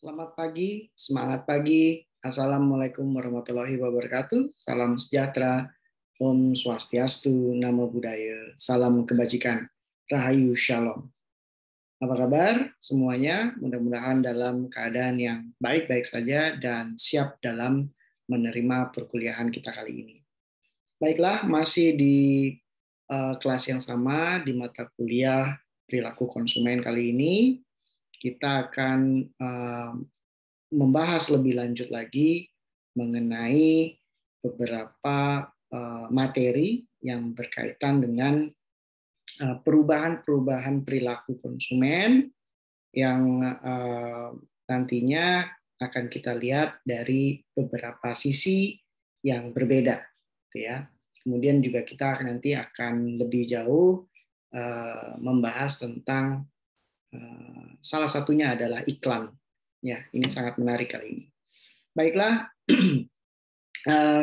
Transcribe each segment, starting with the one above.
Selamat pagi, semangat pagi. Assalamualaikum warahmatullahi wabarakatuh. Salam sejahtera, Om Swastiastu, Namo Buddhaya, salam kebajikan, Rahayu Shalom. Apa kabar semuanya? Mudah-mudahan dalam keadaan yang baik-baik saja dan siap dalam menerima perkuliahan kita kali ini. Baiklah, masih di kelas yang sama di mata kuliah perilaku konsumen kali ini. Kita akan membahas lebih lanjut lagi mengenai beberapa materi yang berkaitan dengan perubahan-perubahan perilaku konsumen yang nantinya akan kita lihat dari beberapa sisi yang berbeda, ya. Kemudian juga kita nanti akan lebih jauh membahas tentang salah satunya adalah iklan. Ya, ini sangat menarik kali ini. Baiklah,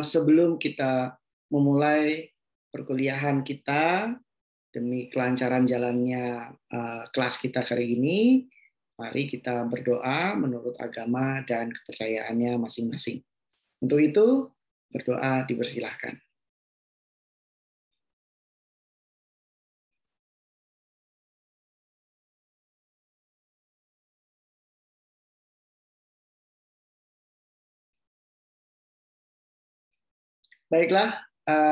sebelum kita memulai perkuliahan kita demi kelancaran jalannya kelas kita kali ini, mari kita berdoa menurut agama dan kepercayaannya masing-masing. Untuk itu, berdoa dipersilahkan. Baiklah,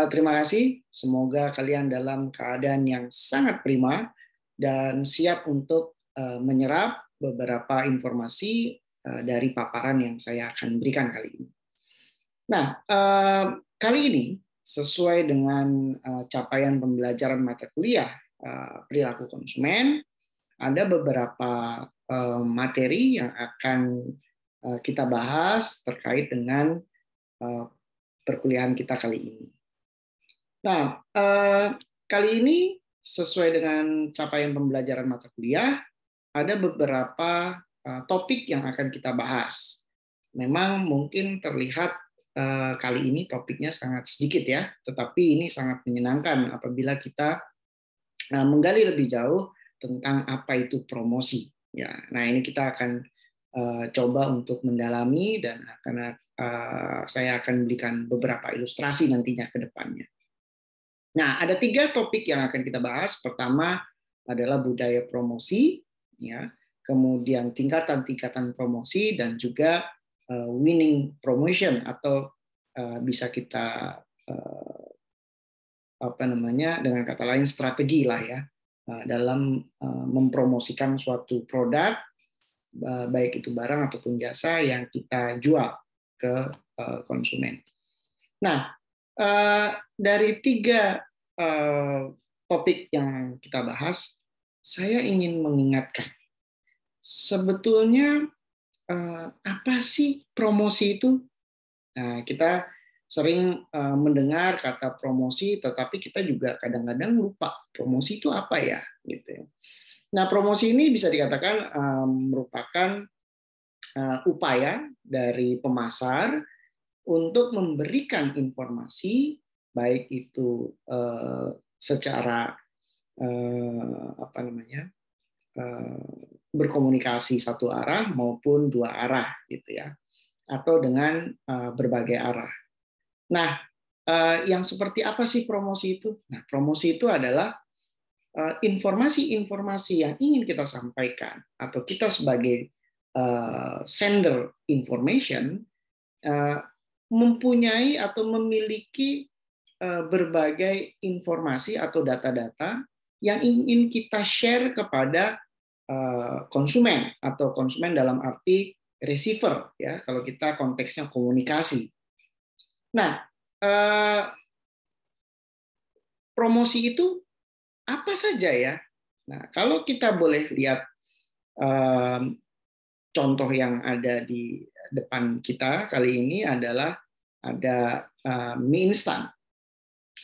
terima kasih. Semoga kalian dalam keadaan yang sangat prima dan siap untuk menyerap beberapa informasi dari paparan yang saya akan berikan kali ini. Nah, kali ini sesuai dengan capaian pembelajaran mata kuliah perilaku konsumen, ada beberapa materi yang akan kita bahas terkait dengan perkuliahan kita kali ini. Nah, kali ini sesuai dengan capaian pembelajaran mata kuliah, ada beberapa topik yang akan kita bahas. Memang mungkin terlihat kali ini topiknya sangat sedikit ya, tetapi ini sangat menyenangkan apabila kita menggali lebih jauh tentang apa itu promosi. Ya, nah ini kita akan coba untuk mendalami dan saya akan berikan beberapa ilustrasi nantinya ke depannya. Nah, ada 3 topik yang akan kita bahas. Pertama adalah budaya promosi, ya, kemudian tingkatan-tingkatan promosi, dan juga winning promotion atau bisa kita dengan kata lain strategi lah ya dalam mempromosikan suatu produk, baik itu barang ataupun jasa yang kita jual ke konsumen. Nah, dari 3 topik yang kita bahas, saya ingin mengingatkan, sebetulnya apa sih promosi itu? Nah, kita sering mendengar kata promosi, tetapi kita juga kadang-kadang lupa promosi itu apa ya, gitu. Nah, promosi ini bisa dikatakan merupakan upaya dari pemasar untuk memberikan informasi, baik itu secara berkomunikasi satu arah maupun 2 arah, gitu ya, atau dengan berbagai arah. Nah, yang seperti apa sih promosi itu? Nah, promosi itu adalah informasi-informasi yang ingin kita sampaikan atau kita sebagai sender information mempunyai atau memiliki berbagai informasi atau data-data yang ingin kita share kepada konsumen atau konsumen dalam arti receiver ya, kalau kita konteksnya komunikasi. Nah, promosi itu apa saja ya? Nah, kalau kita boleh lihat contoh yang ada di depan kita kali ini adalah ada mie instan.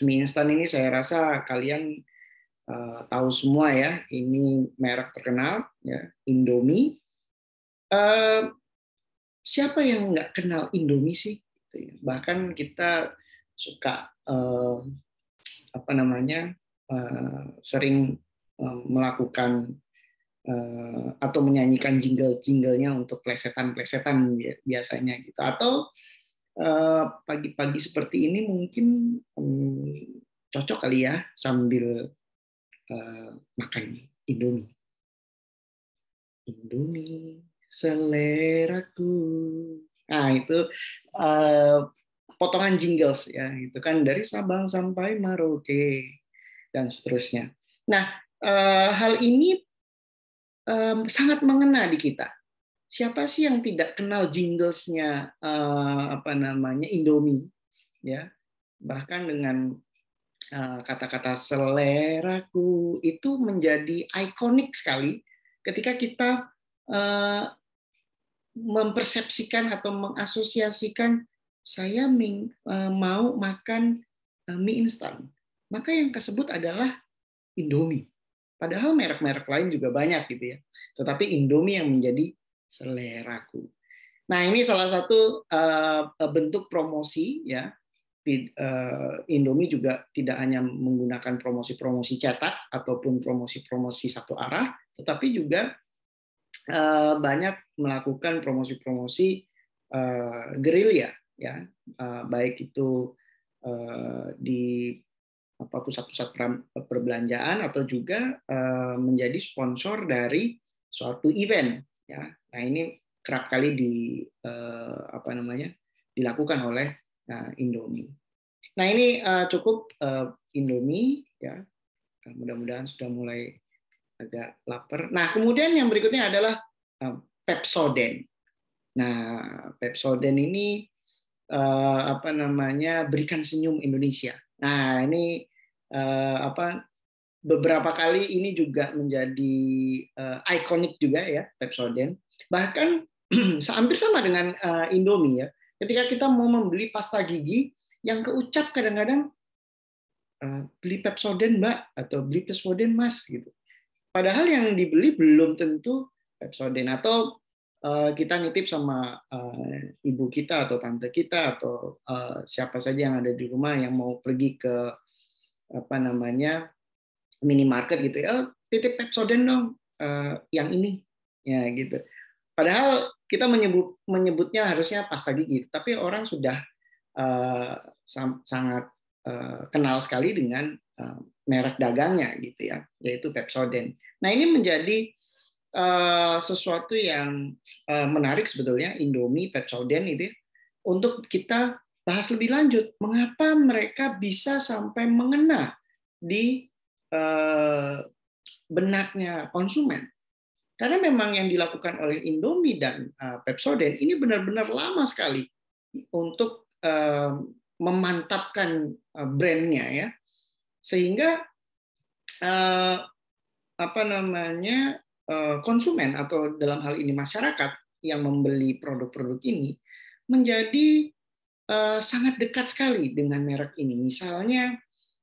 Mie instan ini saya rasa kalian tahu semua ya, ini merek terkenal ya, Indomie. Siapa yang nggak kenal Indomie sih? Bahkan kita suka sering melakukan atau menyanyikan jingle-jinglenya untuk plesetan-plesetan biasanya gitu. Atau pagi-pagi seperti ini mungkin cocok kali ya sambil makan Indomie. Indomie seleraku. Nah, itu potongan jingles ya, itu kan dari Sabang sampai Merauke dan seterusnya. Nah, hal ini sangat mengena di kita. Siapa sih yang tidak kenal jinglesnya Indomie ya? Bahkan dengan kata-kata seleraku itu menjadi ikonik sekali ketika kita mempersepsikan atau mengasosiasikan saya mau makan mie instan. Maka yang tersebut adalah Indomie. Padahal merek-merek lain juga banyak gitu ya. Tetapi Indomie yang menjadi seleraku. Nah, ini salah satu bentuk promosi ya. Indomie juga tidak hanya menggunakan promosi-promosi cetak ataupun promosi-promosi satu arah, tetapi juga banyak melakukan promosi-promosi gerilya ya, baik itu di pusat-pusat perbelanjaan atau juga menjadi sponsor dari suatu event ya. Nah, ini kerap kali dilakukan oleh Indomie. Nah, ini cukup Indomie ya. Mudah-mudahan sudah mulai agak lapar. Nah, kemudian yang berikutnya adalah Pepsodent. Nah, Pepsodent ini berikan senyum Indonesia. Nah, ini beberapa kali ini juga menjadi ikonik juga ya Pepsodent. Bahkan hampir sama dengan Indomie ya. Ketika kita mau membeli pasta gigi, yang keucap kadang-kadang beli Pepsodent Mbak atau beli Pepsodent Mas gitu. Padahal yang dibeli belum tentu Pepsodent, atau kita nitip sama ibu kita atau tante kita atau siapa saja yang ada di rumah yang mau pergi ke minimarket gitu ya, titip Pepsodent dong, yang ini ya gitu. Padahal kita menyebutnya harusnya pasta gigi, tapi orang sudah sangat kenal sekali dengan merek dagangnya gitu ya, yaitu Pepsodent. Nah, ini menjadi sesuatu yang menarik sebetulnya, Indomie, Pepsodent itu untuk kita bahas lebih lanjut. Mengapa mereka bisa sampai mengena di benaknya konsumen? Karena memang yang dilakukan oleh Indomie dan Pepsodent ini benar-benar lama sekali untuk memantapkan brandnya ya, sehingga konsumen atau dalam hal ini masyarakat yang membeli produk-produk ini menjadi sangat dekat sekali dengan merek ini. Misalnya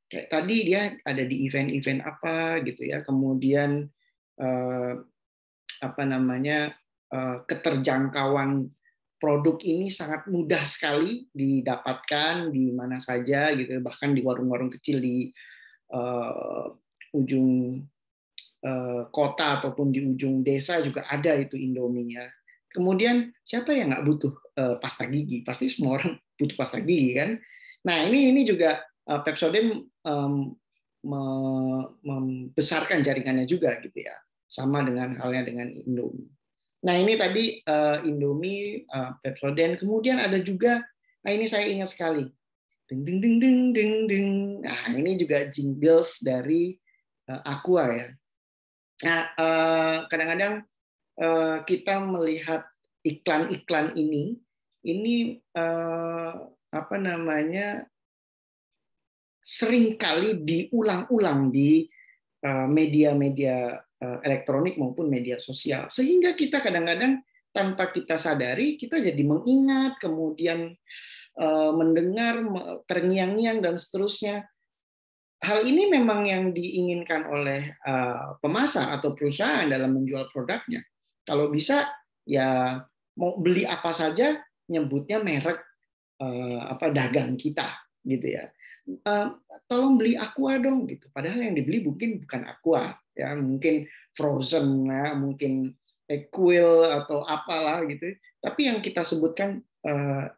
kayak tadi dia ada di event-event apa gitu ya, kemudian keterjangkauan produk ini sangat mudah sekali didapatkan di mana saja gitu, bahkan di warung-warung kecil di ujung kota ataupun di ujung desa juga ada itu Indomie ya. Kemudian siapa yang nggak butuh pasta gigi? Pasti semua orang butuh pasta gigi kan. Nah, ini juga Pepsodent membesarkan jaringannya juga gitu ya. Sama dengan halnya dengan Indomie. Nah, ini tadi Indomie, Pepsodent. Kemudian ada juga, nah ini saya ingat sekali. Ding ding ding ding ding ding. Nah, ini juga jingles dari Aqua ya. Nah, kadang-kadang kita melihat iklan-iklan ini seringkali diulang-ulang di media-media elektronik maupun media sosial, sehingga kita kadang-kadang tanpa kita sadari kita jadi mengingat, kemudian mendengar, terngiang-ngiang dan seterusnya. Hal ini memang yang diinginkan oleh pemasar atau perusahaan dalam menjual produknya. Kalau bisa ya mau beli apa saja nyebutnya merek dagang kita gitu ya. Tolong beli Aqua dong gitu. Padahal yang dibeli mungkin bukan Aqua ya, mungkin frozen, nah, mungkin Equil atau apalah gitu. Tapi yang kita sebutkan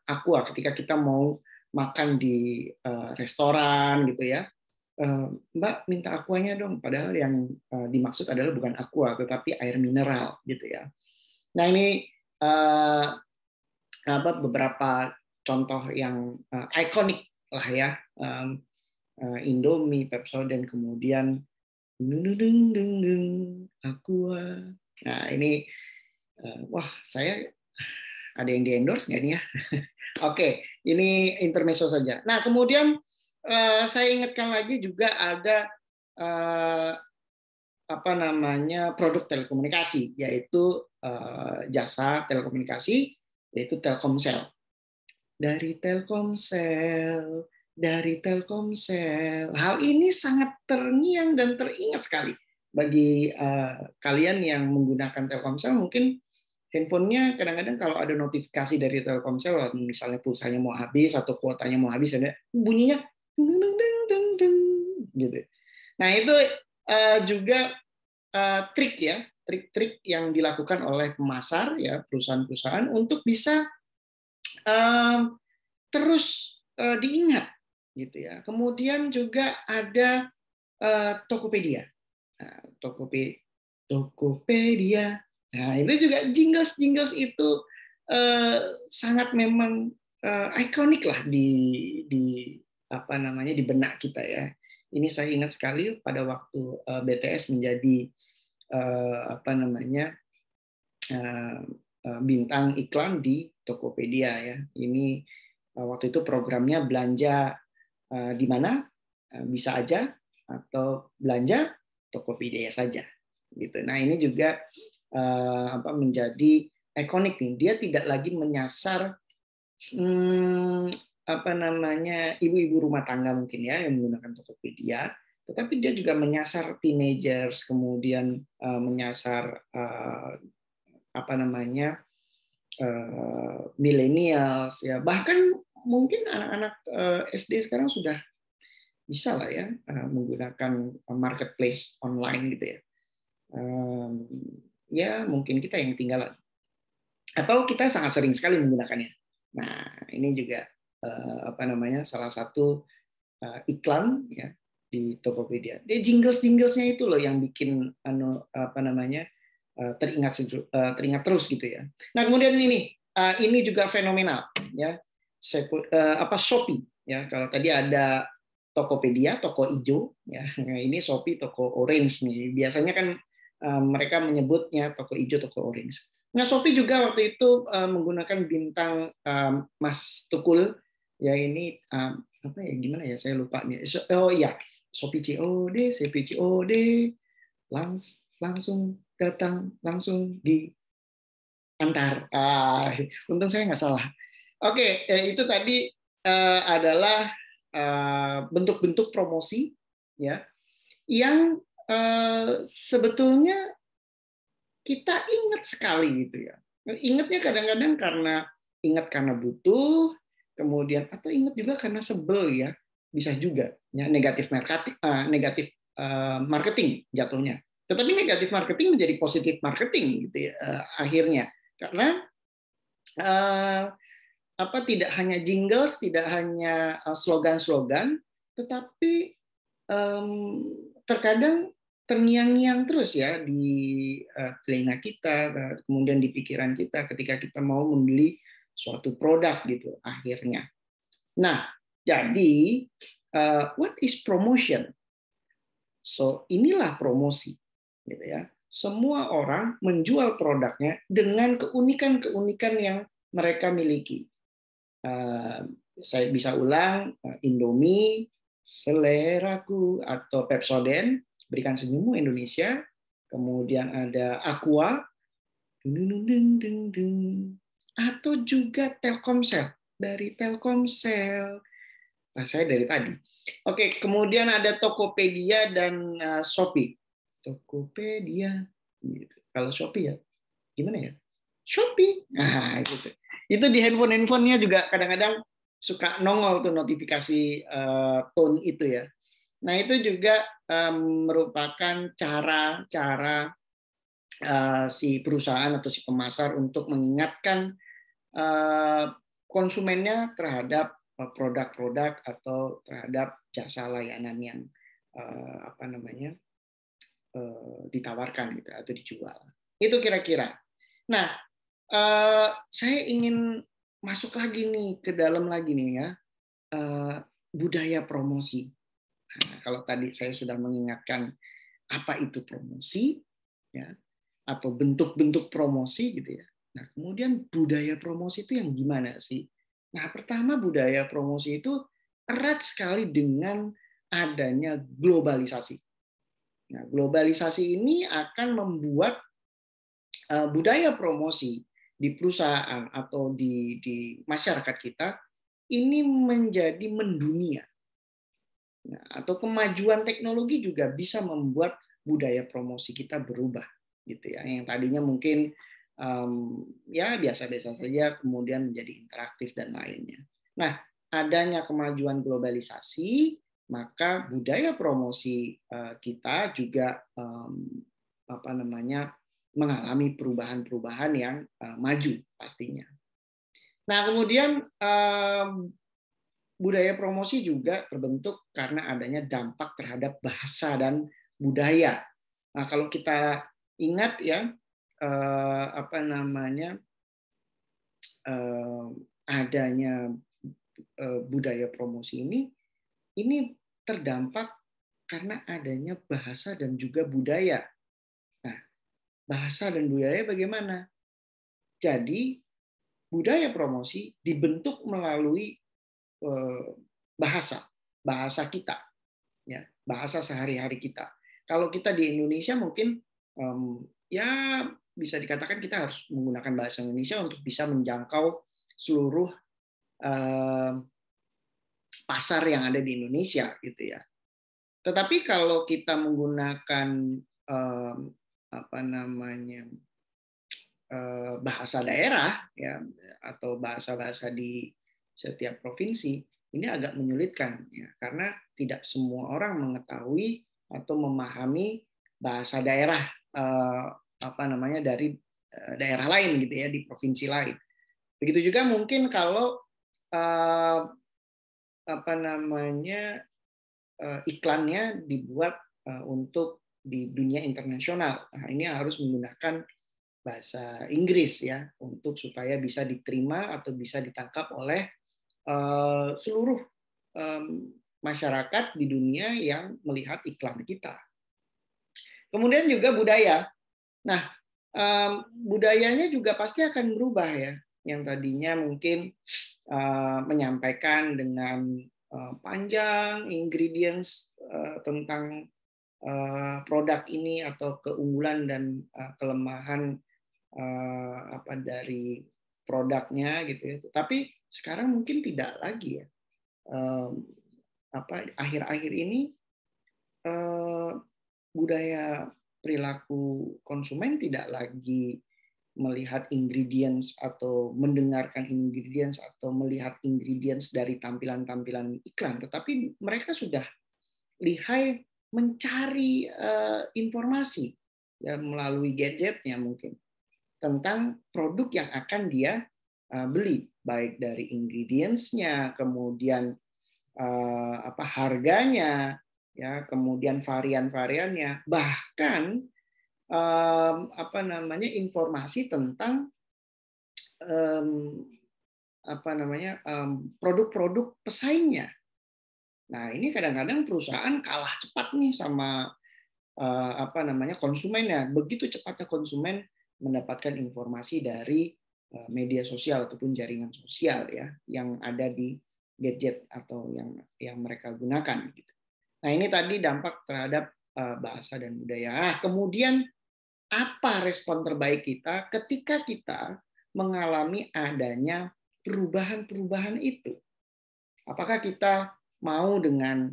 aqua ketika kita mau makan di restoran gitu ya. Mbak minta aquanya dong, padahal yang dimaksud adalah bukan aqua tetapi air mineral gitu ya. Nah ini beberapa contoh yang ikonik lah ya, Indomie, Pepsodent, kemudian aqua. Nah ini wah saya ada yang di endorse nggak nih ya? Oke, ini intermezzo saja. Nah kemudian saya ingatkan lagi juga ada produk telekomunikasi, yaitu jasa telekomunikasi, yaitu Telkomsel. Dari Telkomsel, dari Telkomsel. Hal ini sangat terngiang dan teringat sekali bagi kalian yang menggunakan Telkomsel. Mungkin handphonenya kadang-kadang kalau ada notifikasi dari Telkomsel, misalnya pulsanya mau habis atau kuotanya mau habis, ada bunyinya gitu. Nah itu juga trik ya, trik-trik yang dilakukan oleh pemasar ya, perusahaan-perusahaan untuk bisa terus diingat gitu ya. Kemudian juga ada Tokopedia. Nah, Tokopedia. Nah, itu juga jingles itu sangat memang ikonik lah di di benak kita ya. Ini saya ingat sekali pada waktu BTS menjadi bintang iklan di Tokopedia ya. Ini waktu itu programnya belanja di mana bisa aja atau belanja Tokopedia saja gitu. Nah ini juga menjadi ikonik nih. Dia tidak lagi menyasar ibu-ibu rumah tangga mungkin ya yang menggunakan Tokopedia, tetapi dia juga menyasar teenagers, kemudian menyasar millennials ya, bahkan mungkin anak-anak SD sekarang sudah bisa lah ya menggunakan marketplace online gitu ya. Ya mungkin kita yang ketinggalan atau kita sangat sering sekali menggunakannya. Nah ini juga salah satu iklan ya di Tokopedia. Dia jinglesnya itu loh yang bikin teringat terus gitu ya. Nah kemudian ini juga fenomenal ya, Shopee ya. Kalau tadi ada Tokopedia, toko hijau ya, nah, ini Shopee toko orange nih. Biasanya kan mereka menyebutnya toko hijau, toko orange. Nah Shopee juga waktu itu menggunakan bintang Mas Tukul ya, ini gimana ya, saya lupa nih. Oh ya, Shopee COD, Shopee COD langsung datang, langsung diantar. Untung saya nggak salah. Oke, itu tadi adalah bentuk-bentuk promosi ya yang sebetulnya kita ingat sekali gitu ya. Ingatnya kadang-kadang karena butuh, kemudian atau ingat juga karena sebel ya, bisa juga ya, negatif marketing jatuhnya. Tetapi negatif marketing menjadi positif marketing gitu ya akhirnya, karena tidak hanya jingles, tidak hanya slogan-slogan, tetapi terkadang terngiang-ngiang terus ya di telinga kita, kemudian di pikiran kita ketika kita mau membeli suatu produk gitu akhirnya. Nah, jadi what is promotion? So inilah promosi, gitu ya. Semua orang menjual produknya dengan keunikan-keunikan yang mereka miliki. Saya bisa ulang, Indomie, seleraku, atau Pepsodent, berikan senyummu Indonesia. Kemudian ada Aqua, atau juga Telkomsel, dari Telkomsel. Nah, saya dari tadi. Oke, kemudian ada Tokopedia dan Shopee. Tokopedia, gitu. Kalau Shopee ya, gimana ya? Shopee. Nah, itu di handphone-handphonenya juga kadang-kadang suka nongol tuh notifikasi tone itu ya. Nah, itu juga merupakan cara-cara si perusahaan atau si pemasar untuk mengingatkan konsumennya terhadap produk-produk atau terhadap jasa layanan yang ditawarkan gitu atau dijual. Itu kira-kira. Nah, saya ingin masuk lagi nih ke dalam lagi nih ya, budaya promosi. Nah, kalau tadi saya sudah mengingatkan apa itu promosi, ya, atau bentuk-bentuk promosi gitu ya. Nah, kemudian budaya promosi itu yang gimana sih? Nah, pertama budaya promosi itu erat sekali dengan adanya globalisasi. Nah, globalisasi ini akan membuat budaya promosi di perusahaan atau di masyarakat kita ini menjadi mendunia. Nah, atau kemajuan teknologi juga bisa membuat budaya promosi kita berubah, gitu ya. Yang tadinya mungkin ya biasa-biasa saja, kemudian menjadi interaktif dan lainnya. Nah, adanya kemajuan globalisasi, maka budaya promosi kita juga mengalami perubahan-perubahan yang maju pastinya. Nah, kemudian budaya promosi juga terbentuk karena adanya dampak terhadap bahasa dan budaya. Nah, kalau kita ingat ya, adanya budaya promosi ini terdampak karena adanya bahasa dan juga budaya. Nah, bahasa dan budaya bagaimana? Jadi budaya promosi dibentuk melalui bahasa kita, ya, bahasa sehari-hari kita. Kalau kita di Indonesia mungkin ya bisa dikatakan kita harus menggunakan bahasa Indonesia untuk bisa menjangkau seluruh pasar yang ada di Indonesia, gitu ya. Tetapi kalau kita menggunakan bahasa daerah, ya, atau bahasa-bahasa di setiap provinsi, ini agak menyulitkan, ya, karena tidak semua orang mengetahui atau memahami bahasa daerah dari daerah lain, gitu ya, di provinsi lain. Begitu juga mungkin kalau iklannya dibuat untuk di dunia internasional. Nah, ini harus menggunakan bahasa Inggris ya, untuk supaya bisa diterima atau bisa ditangkap oleh seluruh masyarakat di dunia yang melihat iklan kita. Kemudian juga budaya. Nah, budayanya juga pasti akan berubah ya. Yang tadinya mungkin menyampaikan dengan panjang ingredients tentang produk ini atau keunggulan dan kelemahan dari produknya gitu ya. Tapi sekarang mungkin tidak lagi ya. Akhir-akhir ini budaya perilaku konsumen tidak lagi melihat ingredients atau mendengarkan ingredients atau melihat ingredients dari tampilan-tampilan iklan, tetapi mereka sudah lihai mencari informasi ya, melalui gadgetnya mungkin tentang produk yang akan dia beli, baik dari ingredients-nya, kemudian harganya, ya, kemudian varian-variannya, bahkan informasi tentang produk-produk pesaingnya. Nah, ini kadang-kadang perusahaan kalah cepat nih sama konsumennya. Begitu cepatnya konsumen mendapatkan informasi dari media sosial ataupun jaringan sosial ya yang ada di gadget atau yang mereka gunakan. Nah, ini tadi dampak terhadap bahasa dan budaya. Nah, kemudian apa respon terbaik kita ketika kita mengalami adanya perubahan-perubahan itu? Apakah kita mau dengan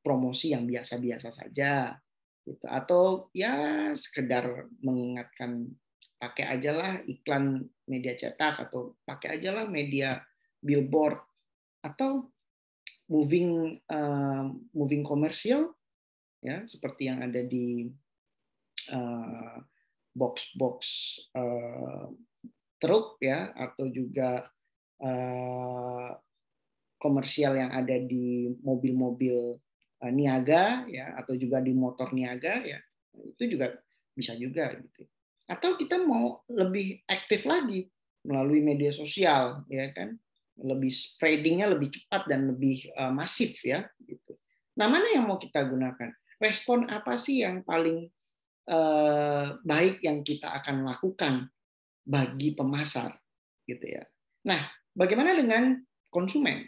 promosi yang biasa-biasa saja, gitu, atau ya sekedar mengingatkan, pakai aja lah iklan media cetak atau pakai aja lah media billboard atau moving komersial ya seperti yang ada di box-box truk ya, atau juga komersial yang ada di mobil-mobil niaga ya, atau juga di motor niaga ya, itu juga bisa juga gitu. Atau kita mau lebih aktif lagi melalui media sosial ya kan, lebih spreadingnya lebih cepat dan lebih masif ya gitu. Nah, mana yang mau kita gunakan? Respon apa sih yang paling baik yang kita akan lakukan bagi pemasar gitu ya. Nah, bagaimana dengan konsumen?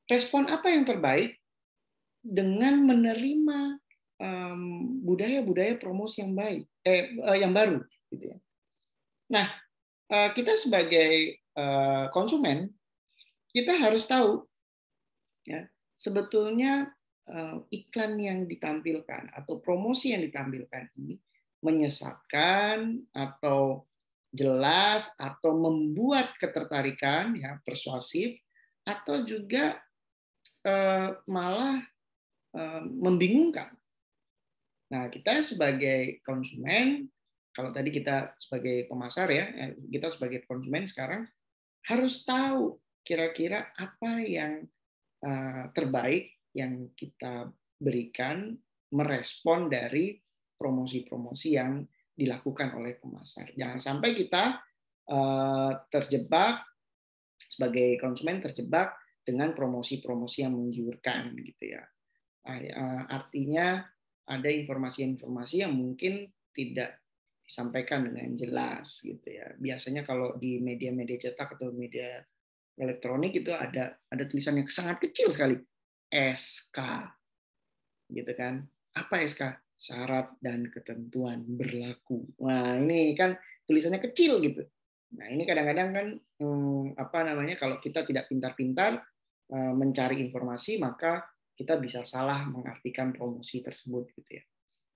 Respon apa yang terbaik dengan menerima budaya-budaya promosi yang baik, yang baru gitu ya. Nah, kita sebagai konsumen, kita harus tahu ya, sebetulnya iklan yang ditampilkan atau promosi yang ditampilkan ini menyesatkan atau jelas atau membuat ketertarikan ya, persuasif, atau juga malah membingungkan. Nah, kita sebagai konsumen, kalau tadi kita sebagai pemasar ya, kita sebagai konsumen sekarang harus tahu kira-kira apa yang terbaik yang kita berikan merespon dari promosi-promosi yang dilakukan oleh pemasar. Jangan sampai kita terjebak sebagai konsumen, terjebak dengan promosi-promosi yang menggiurkan gitu ya. Artinya ada informasi-informasi yang mungkin tidak disampaikan dengan jelas gitu ya. Biasanya kalau di media-media cetak atau media elektronik itu ada tulisan yang sangat kecil sekali, SK gitu kan. Apa SK? Syarat dan ketentuan berlaku. Nah, ini kan tulisannya kecil gitu. Nah, ini kadang-kadang kan kalau kita tidak pintar-pintar mencari informasi, maka kita bisa salah mengartikan promosi tersebut gitu ya.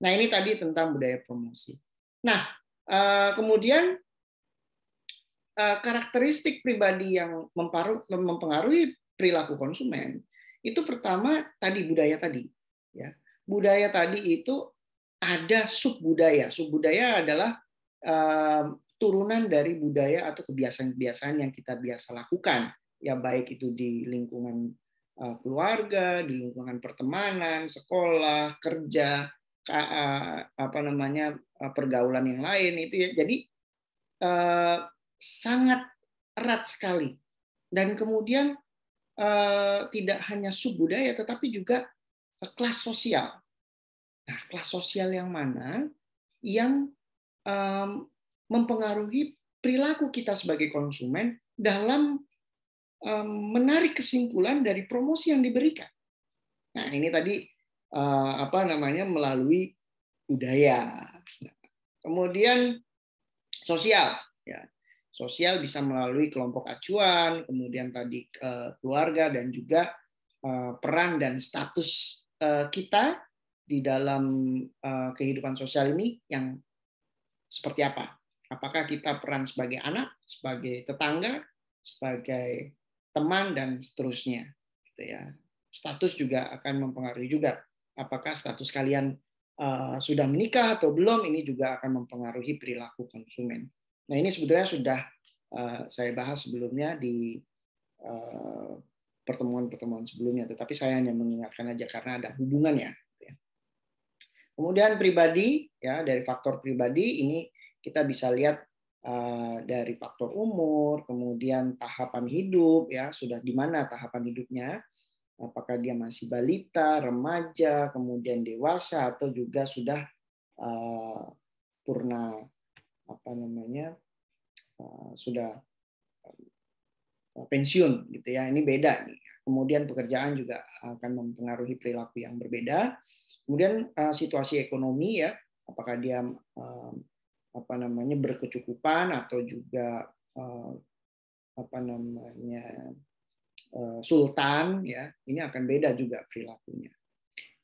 Nah, ini tadi tentang budaya promosi. Nah, kemudian karakteristik pribadi yang mempengaruhi perilaku konsumen itu pertama tadi budaya tadi ya. Budaya tadi itu ada subbudaya. Subbudaya adalah turunan dari budaya atau kebiasaan-kebiasaan yang kita biasa lakukan ya, baik itu di lingkungan keluarga, di lingkungan pertemanan, sekolah, kerja, pergaulan yang lain itu ya. Jadi sangat erat sekali, dan kemudian tidak hanya subbudaya tetapi juga kelas sosial. Nah, kelas sosial yang mana yang mempengaruhi perilaku kita sebagai konsumen dalam menarik kesimpulan dari promosi yang diberikan. Nah, ini tadi melalui budaya. Kemudian sosial ya. Sosial bisa melalui kelompok acuan, kemudian tadi keluarga, dan juga peran dan status kita di dalam kehidupan sosial ini yang seperti apa. Apakah kita peran sebagai anak, sebagai tetangga, sebagai teman, dan seterusnya. Gitu ya. Status juga akan mempengaruhi juga. Apakah status kalian sudah menikah atau belum, ini juga akan mempengaruhi perilaku konsumen. Nah, ini sebetulnya sudah saya bahas sebelumnya di pertemuan-pertemuan sebelumnya, tetapi saya hanya mengingatkan aja karena ada hubungannya. Kemudian pribadi, ya, dari faktor pribadi ini kita bisa lihat dari faktor umur, kemudian tahapan hidup, ya, sudah di mana tahapan hidupnya, apakah dia masih balita, remaja, kemudian dewasa, atau juga sudah purna sudah pensiun gitu ya. Ini beda nih. Kemudian pekerjaan juga akan mempengaruhi perilaku yang berbeda. Kemudian situasi ekonomi ya, apakah dia berkecukupan atau juga sultan ya, ini akan beda juga perilakunya.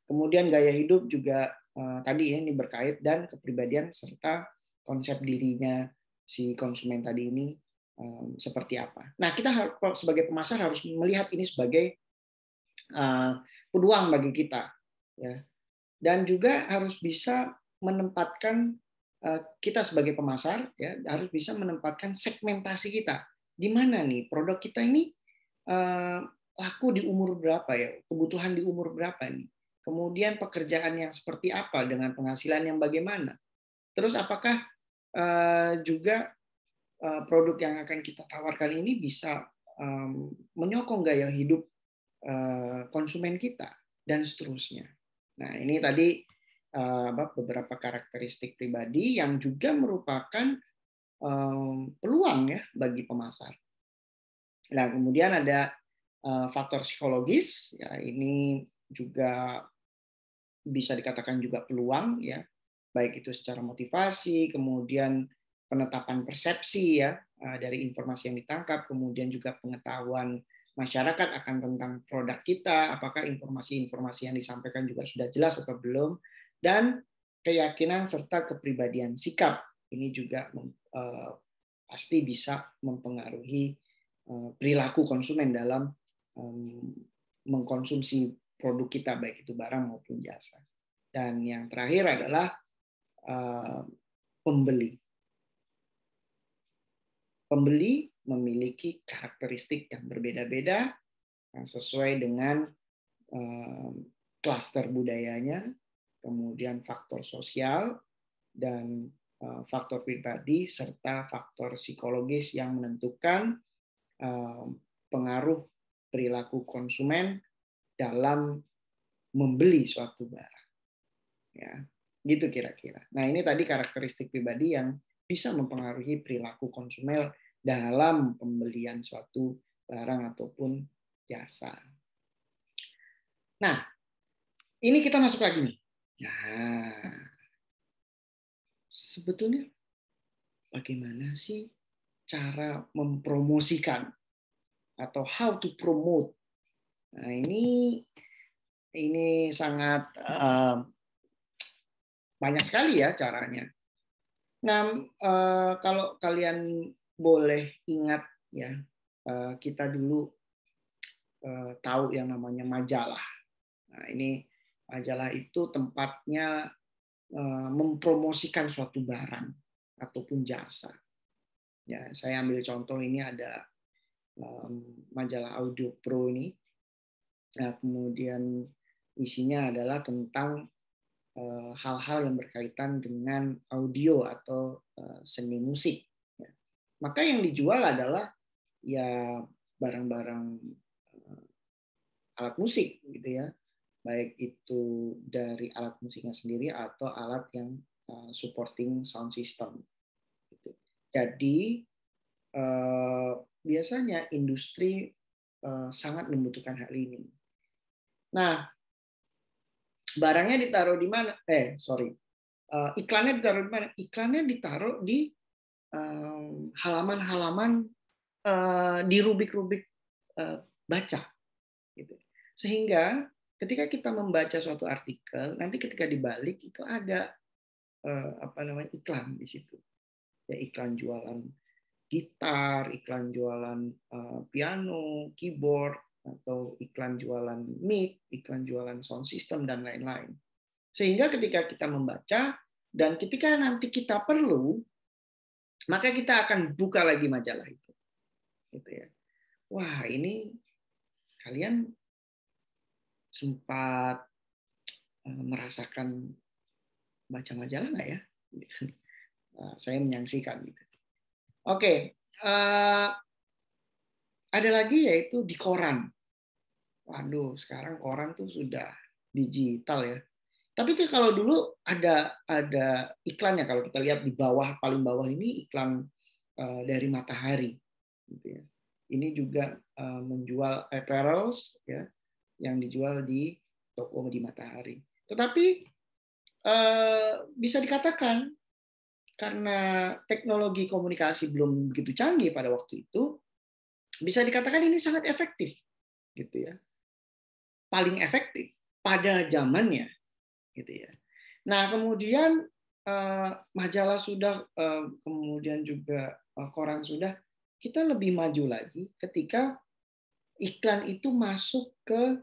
Kemudian gaya hidup juga tadi ya, ini berkait, dan kepribadian serta konsep dirinya si konsumen tadi ini seperti apa. Nah, kita sebagai pemasar harus melihat ini sebagai peluang bagi kita, ya, dan juga harus bisa menempatkan kita sebagai pemasar ya harus bisa menempatkan segmentasi kita. Di mana nih produk kita ini laku di umur berapa ya, kebutuhan di umur berapa nih. Kemudian pekerjaan yang seperti apa dengan penghasilan yang bagaimana. Terus apakah juga produk yang akan kita tawarkan ini bisa menyokong gaya hidup konsumen kita dan seterusnya. Nah, ini tadi beberapa karakteristik pribadi yang juga merupakan peluang ya bagi pemasar. Nah, kemudian ada faktor psikologis, ya ini juga bisa dikatakan juga peluang ya, baik itu secara motivasi, kemudian penetapan persepsi ya dari informasi yang ditangkap, kemudian juga pengetahuan masyarakat akan tentang produk kita, apakah informasi-informasi yang disampaikan juga sudah jelas atau belum, dan keyakinan serta kepribadian sikap ini juga pasti bisa mempengaruhi perilaku konsumen dalam mengkonsumsi produk kita, baik itu barang maupun jasa. Dan yang terakhir adalah pembeli. Pembeli memiliki karakteristik yang berbeda-beda sesuai dengan klaster budayanya, kemudian faktor sosial, dan faktor pribadi, serta faktor psikologis yang menentukan pengaruh perilaku konsumen dalam membeli suatu barang. Ya, gitu kira-kira. Nah, ini tadi karakteristik pribadi yang bisa mempengaruhi perilaku konsumen dalam pembelian suatu barang ataupun jasa. Nah, ini kita masuk lagi nih. Nah, sebetulnya bagaimana sih cara mempromosikan atau how to promote? Nah, ini sangat banyak sekali ya caranya. Nah, kalau kalian boleh ingat ya, kita dulu tahu yang namanya majalah. Nah, ini majalah itu tempatnya mempromosikan suatu barang ataupun jasa. Ya, saya ambil contoh ini ada majalah Audio Pro ini. Nah, kemudian isinya adalah tentang hal-hal yang berkaitan dengan audio atau seni musik. Maka yang dijual adalah ya barang-barang alat musik gitu ya, baik itu dari alat musiknya sendiri atau alat yang supporting sound system. Jadi biasanya industri sangat membutuhkan hal ini. Nah, barangnya ditaruh di mana? Iklannya ditaruh di mana? Iklannya ditaruh di halaman-halaman di rubrik-rubrik baca, gitu. Sehingga ketika kita membaca suatu artikel, nanti ketika dibalik itu ada iklan di situ. Ya, iklan jualan gitar, iklan jualan piano, keyboard, atau iklan jualan mic, iklan jualan sound system, dan lain-lain. Sehingga ketika kita membaca, dan ketika nanti kita perlu, maka kita akan buka lagi majalah itu. Gitu ya. Wah, ini kalian sempat merasakan baca majalah nggak ya? Gitu. Saya menyaksikan. Gitu. Oke, ada lagi yaitu di koran. Waduh, sekarang koran tuh sudah digital ya. Tapi tuh kalau dulu ada iklannya, kalau kita lihat di bawah, paling bawah ini iklan dari Matahari. Gitu ya. Ini juga menjual apparels ya, yang dijual di toko di Matahari. Tetapi bisa dikatakan karena teknologi komunikasi belum begitu canggih pada waktu itu, bisa dikatakan ini sangat efektif, gitu ya. Paling efektif pada zamannya, gitu ya. Nah, kemudian majalah sudah, kemudian juga koran sudah, kita lebih maju lagi ketika iklan itu masuk ke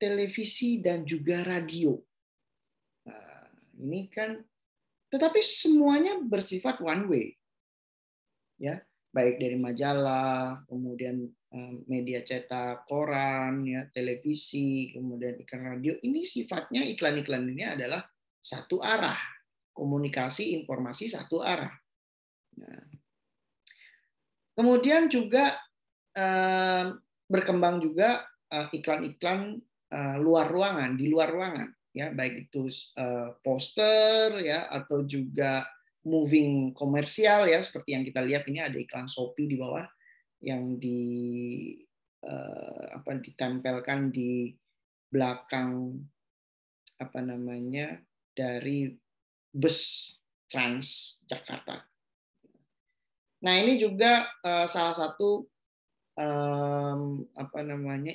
televisi dan juga radio. Nah, ini kan Tetapi semuanya bersifat one way, ya, baik dari majalah, kemudian media cetak, koran, ya, televisi, kemudian iklan radio. Ini sifatnya iklan-iklan ini adalah satu arah, komunikasi informasi satu arah. Nah, kemudian juga berkembang juga iklan-iklan luar ruangan, di luar ruangan, ya, baik itu poster, ya, atau juga moving komersial, ya, seperti yang kita lihat ini ada iklan Shopee di bawah yang ditempelkan di belakang dari bus Transjakarta. Nah, ini juga salah satu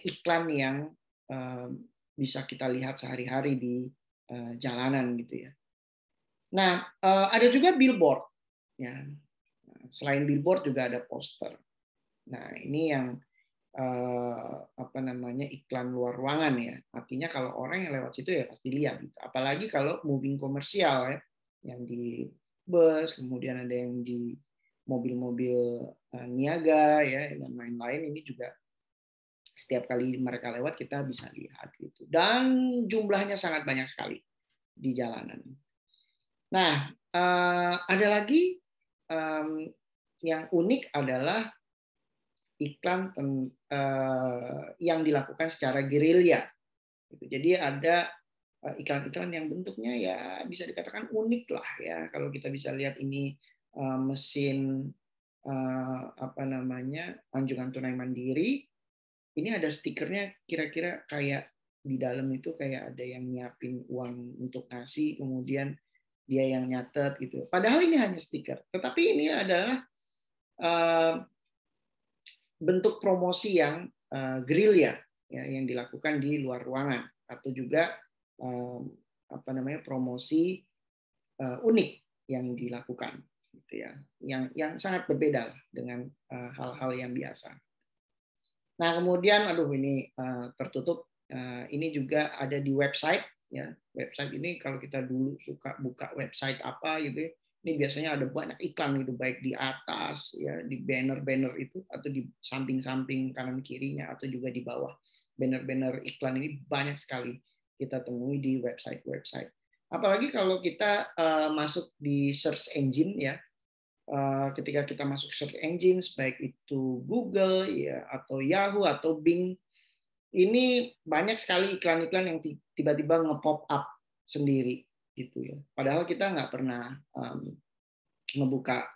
iklan yang bisa kita lihat sehari-hari di jalanan gitu ya. Nah, ada juga billboard, ya. Selain billboard juga ada poster. Nah, ini yang iklan luar ruangan, ya. Artinya kalau orang yang lewat situ ya pasti lihat. Gitu. Apalagi kalau moving komersial, ya, yang di bus, kemudian ada yang di mobil-mobil niaga, ya, dan lain-lain. Ini juga setiap kali mereka lewat kita bisa lihat gitu. Dan jumlahnya sangat banyak sekali di jalanan. Nah, ada lagi yang unik adalah iklan yang dilakukan secara gerilya. Jadi ada iklan-iklan yang bentuknya ya bisa dikatakan unik lah, ya. Kalau kita bisa lihat ini mesin anjungan tunai mandiri. Ini ada stikernya kira-kira kayak di dalam itu kayak ada yang nyiapin uang untuk ngasih, kemudian dia yang nyatet gitu. Padahal ini hanya stiker, tetapi ini adalah bentuk promosi yang gerilya, ya, yang dilakukan di luar ruangan, atau juga promosi unik yang dilakukan, gitu ya, yang sangat berbeda dengan hal-hal yang biasa. Nah, kemudian, ini tertutup. Ini juga ada di website, ya. Website ini kalau kita dulu suka buka website apa gitu, ini biasanya ada banyak iklan gitu, baik di atas, ya, di banner-banner itu, atau di samping-samping kanan kirinya, atau juga di bawah. Banner-banner iklan ini banyak sekali kita temui di website-website. Apalagi kalau kita masuk di search engine, ya. Ketika kita masuk search engine, baik itu Google, ya, atau Yahoo atau Bing, ini banyak sekali iklan-iklan yang tiba-tiba nge-pop up sendiri gitu ya. Padahal kita nggak pernah ngebuka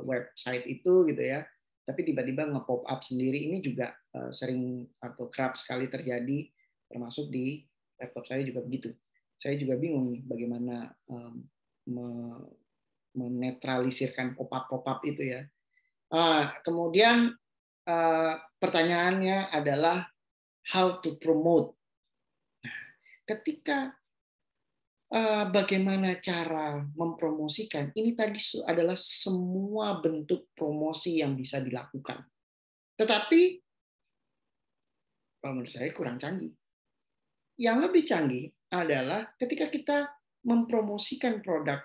website itu gitu ya, tapi tiba-tiba nge-pop up sendiri. Ini juga sering atau kerap sekali terjadi, termasuk di laptop saya juga begitu. Saya juga bingung nih bagaimana menetralisirkan pop-up itu, ya. Kemudian pertanyaannya adalah how to promote. Ketika bagaimana cara mempromosikan, ini tadi adalah semua bentuk promosi yang bisa dilakukan. Tetapi kalau menurut saya kurang canggih. Yang lebih canggih adalah ketika kita mempromosikan produk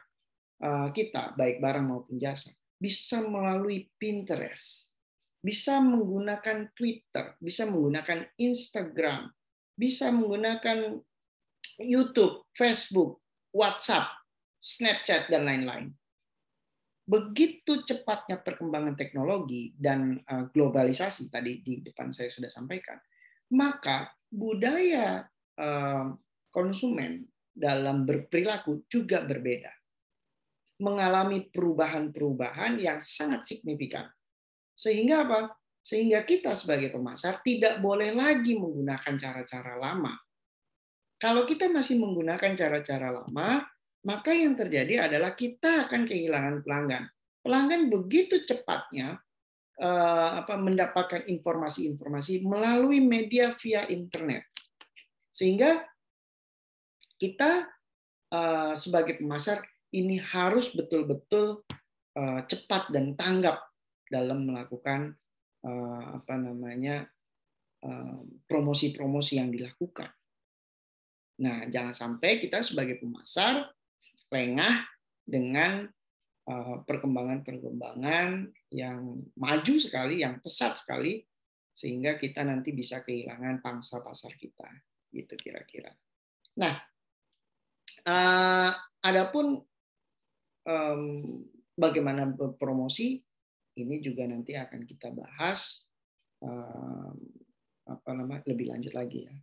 kita, baik barang maupun jasa, bisa melalui Pinterest, bisa menggunakan Twitter, bisa menggunakan Instagram, bisa menggunakan YouTube, Facebook, WhatsApp, Snapchat, dan lain-lain. Begitu cepatnya perkembangan teknologi dan globalisasi tadi di depan saya sudah sampaikan, maka budaya konsumen dalam berperilaku juga berbeda, mengalami perubahan-perubahan yang sangat signifikan. Sehingga apa? Sehingga kita sebagai pemasar tidak boleh lagi menggunakan cara-cara lama. Kalau kita masih menggunakan cara-cara lama, maka yang terjadi adalah kita akan kehilangan pelanggan. Pelanggan begitu cepatnya mendapatkan informasi-informasi melalui media via internet. Sehingga kita sebagai pemasar ini harus betul-betul cepat dan tanggap dalam melakukan promosi-promosi yang dilakukan. Nah, jangan sampai kita sebagai pemasar lengah dengan perkembangan-perkembangan yang maju sekali, yang pesat sekali, sehingga kita nanti bisa kehilangan pangsa pasar kita, gitu kira-kira. Nah, adapun bagaimana berpromosi, ini juga nanti akan kita bahas lebih lanjut lagi ya.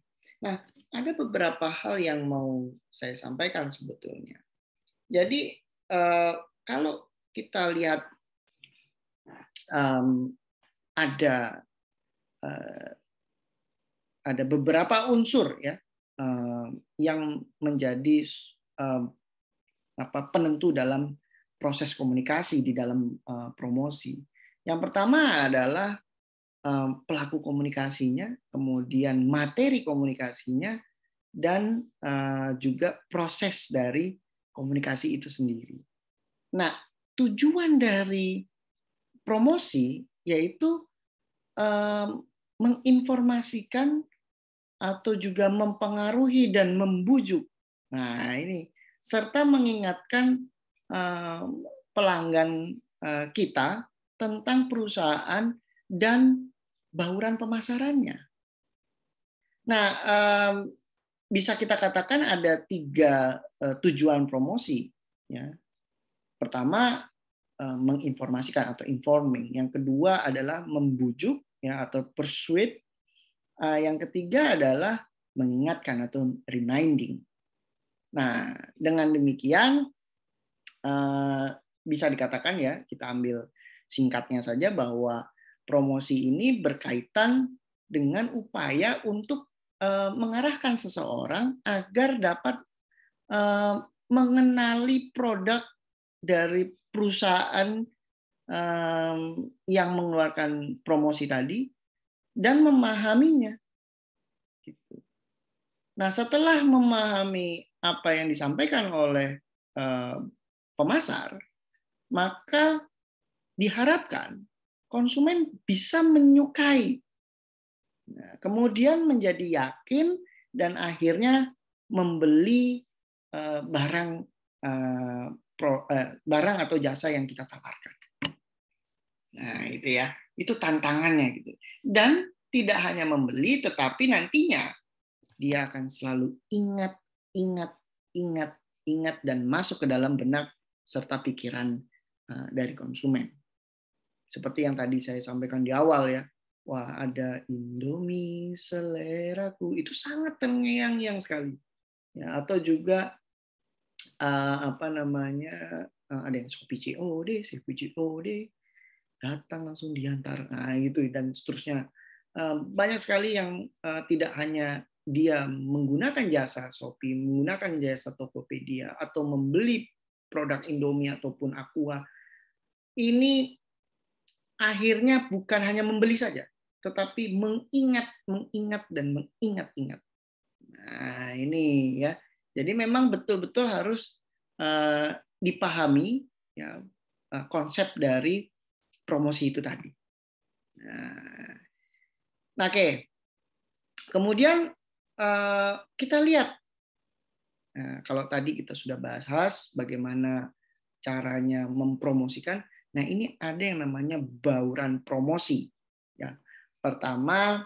Nah, ada beberapa hal yang mau saya sampaikan sebetulnya. Jadi kalau kita lihat ada beberapa unsur ya yang menjadi penentu dalam proses komunikasi di dalam promosi. Yang pertama adalah pelaku komunikasinya, kemudian materi komunikasinya, dan juga proses dari komunikasi itu sendiri. Nah, tujuan dari promosi yaitu menginformasikan atau juga mempengaruhi dan membujuk. Nah, ini serta mengingatkan pelanggan kita tentang perusahaan dan bauran pemasarannya. Nah, bisa kita katakan ada 3 tujuan promosi. Ya. Pertama, menginformasikan atau informing. Yang kedua adalah membujuk ya atau persuade. Yang ketiga adalah mengingatkan atau reminding. Nah, dengan demikian bisa dikatakan ya, kita ambil singkatnya saja bahwa promosi ini berkaitan dengan upaya untuk mengarahkan seseorang agar dapat mengenali produk dari perusahaan yang mengeluarkan promosi tadi dan memahaminya. Nah, setelah memahami apa yang disampaikan oleh pemasar, maka diharapkan konsumen bisa menyukai, kemudian menjadi yakin dan akhirnya membeli barang atau jasa yang kita tawarkan. Nah, itu ya, itu tantangannya gitu. Dan tidak hanya membeli, tetapi nantinya dia akan selalu ingat dan masuk ke dalam benak serta pikiran dari konsumen. Seperti yang tadi saya sampaikan di awal ya, wah ada Indomie seleraku, itu sangat terngiang-ngiang sekali. Ya, atau juga ada yang Shopee COD, datang langsung diantar, nah gitu dan seterusnya. Banyak sekali yang tidak hanya dia menggunakan jasa Shopee, menggunakan jasa Tokopedia, atau membeli produk Indomie ataupun Aqua, ini akhirnya bukan hanya membeli saja, tetapi mengingat. Nah ini ya, jadi memang betul-betul harus dipahami ya konsep dari promosi itu tadi. Nah, oke. Kemudian kita lihat, kalau tadi kita sudah bahas bagaimana caranya mempromosikan. Nah, ini ada yang namanya bauran promosi. Ya, pertama,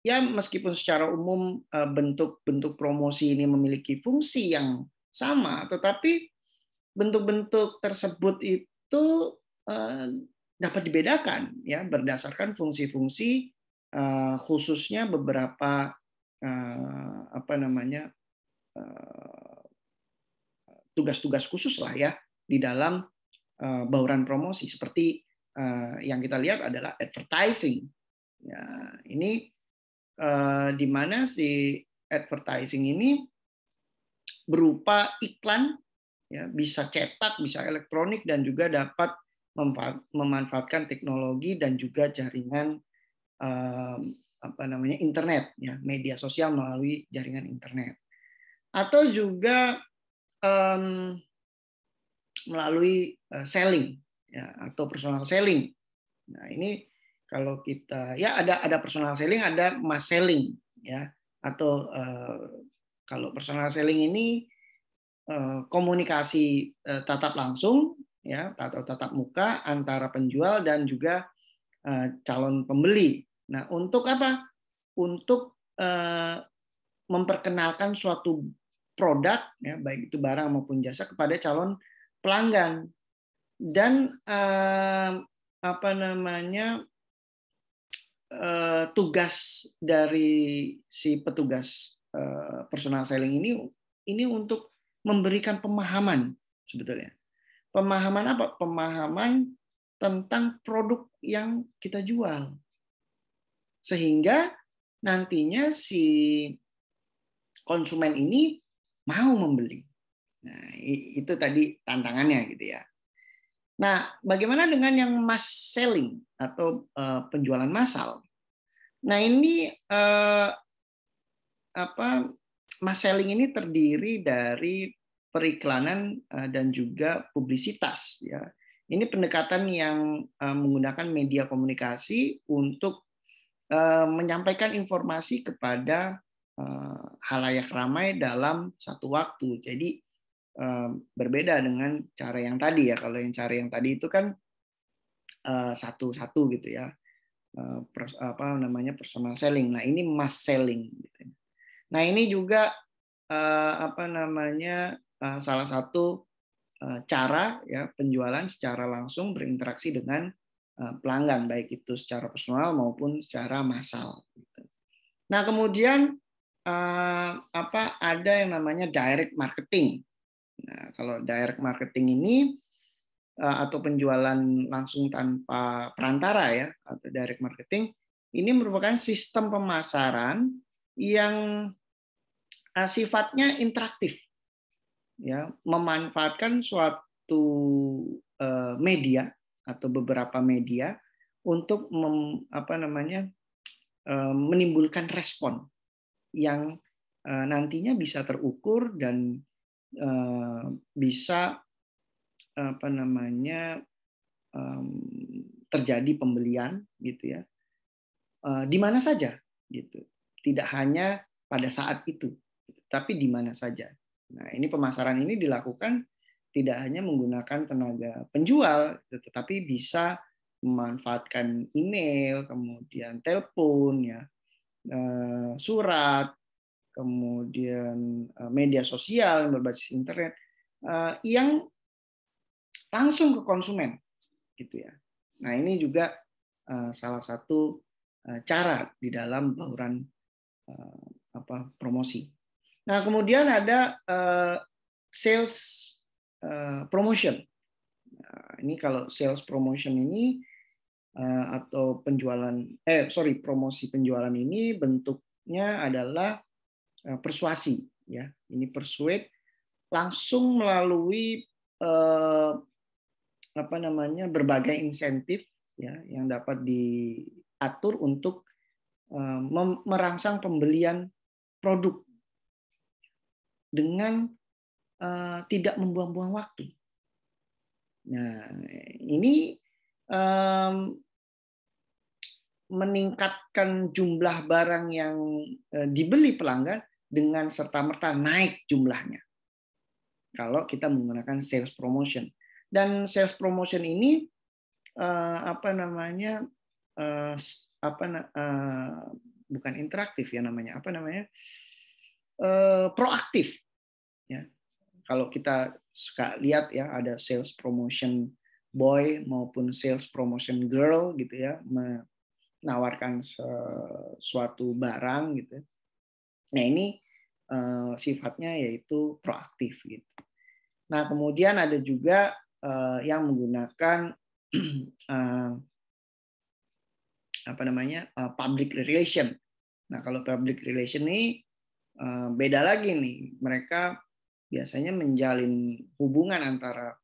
ya meskipun secara umum bentuk-bentuk promosi ini memiliki fungsi yang sama, tetapi bentuk-bentuk tersebut itu dapat dibedakan ya berdasarkan fungsi-fungsi khususnya beberapa tugas-tugas khusus lah ya di dalam bauran promosi, seperti yang kita lihat adalah advertising. Ya, ini di mana si advertising ini berupa iklan, ya, bisa cetak, bisa elektronik, dan juga dapat memanfaatkan teknologi dan juga jaringan internet, ya, media sosial melalui jaringan internet, atau juga melalui selling, ya, atau personal selling. Nah ini kalau kita ya ada personal selling, ada mass selling, ya, atau kalau personal selling ini komunikasi tatap langsung ya atau tatap muka antara penjual dan juga calon pembeli. Nah, untuk apa? Untuk memperkenalkan suatu produk ya baik itu barang maupun jasa kepada calon pelanggan dan apa namanya tugas dari si petugas personal selling ini untuk memberikan pemahaman sebetulnya. Pemahaman apa? Pemahaman tentang produk yang kita jual. Sehingga nantinya si konsumen ini mau membeli. Nah, itu tadi tantangannya gitu ya. Nah, bagaimana dengan yang mass selling atau penjualan massal? Nah, ini mass selling ini terdiri dari periklanan dan juga publisitas ya. Ini pendekatan yang menggunakan media komunikasi untuk menyampaikan informasi kepada halayak ramai dalam satu waktu. Jadi berbeda dengan cara yang tadi ya. Kalau yang cara yang tadi itu kan satu-satu gitu ya. Apa namanya personal selling. Nah, ini mass selling gitu. Nah, ini juga apa namanya salah satu cara ya penjualan secara langsung berinteraksi dengan pelanggan baik itu secara personal maupun secara massal. Nah, kemudian apa ada yang namanya direct marketing. Nah, kalau direct marketing ini atau penjualan langsung tanpa perantara ya atau direct marketing ini merupakan sistem pemasaran yang sifatnya interaktif ya memanfaatkan suatu media atau beberapa media untuk menimbulkan respon yang nantinya bisa terukur dan bisa terjadi pembelian gitu ya di mana saja gitu, tidak hanya pada saat itu tapi di mana saja. Nah, ini pemasaran ini dilakukan tidak hanya menggunakan tenaga penjual, tetapi bisa memanfaatkan email, kemudian telepon, ya, surat, kemudian media sosial berbasis internet, yang langsung ke konsumen, gitu ya. Nah, ini juga salah satu cara di dalam bauran promosi. Nah, kemudian ada sales promotion. Nah, ini kalau sales promotion ini atau promosi penjualan ini bentuknya adalah persuasi, ya. Ini persuade langsung melalui berbagai insentif ya yang dapat diatur untuk merangsang pembelian produk dengan tidak membuang-buang waktu. Nah, ini meningkatkan jumlah barang yang dibeli pelanggan dengan serta-merta naik jumlahnya. Kalau kita menggunakan sales promotion. Dan sales promotion ini bukan interaktif ya namanya, proaktif ya. Kalau kita suka lihat ya ada sales promotion boy maupun sales promotion girl gitu ya, menawarkan suatu barang gitu. Nah, ini sifatnya yaitu proaktif gitu. Nah, kemudian ada juga yang menggunakan public relation. Nah, kalau public relation ini beda lagi nih. Mereka biasanya menjalin hubungan antara